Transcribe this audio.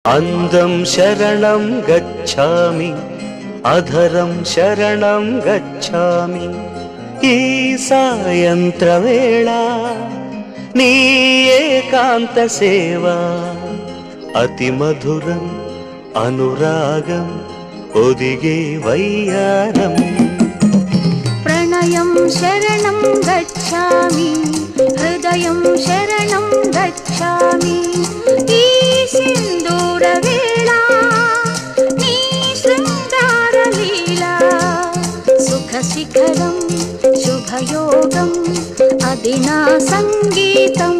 అందం శరణం గచ్ఛామి, అధరం శరణం గచ్ఛామి. ఈ సాయంత్రవేళ నీ ఏకాంత సేవ అతి మధురం అనురాగం ఒదిగే వయ్యారం. ప్రణయం శరణం గచ్ఛామి, హృదయం శరణం గచ్ఛామి. ఈ సింధూర వేళ నీ శృంగార లీలా సుఖ శిఖరం శుభయోగం అది నా సంగీతం.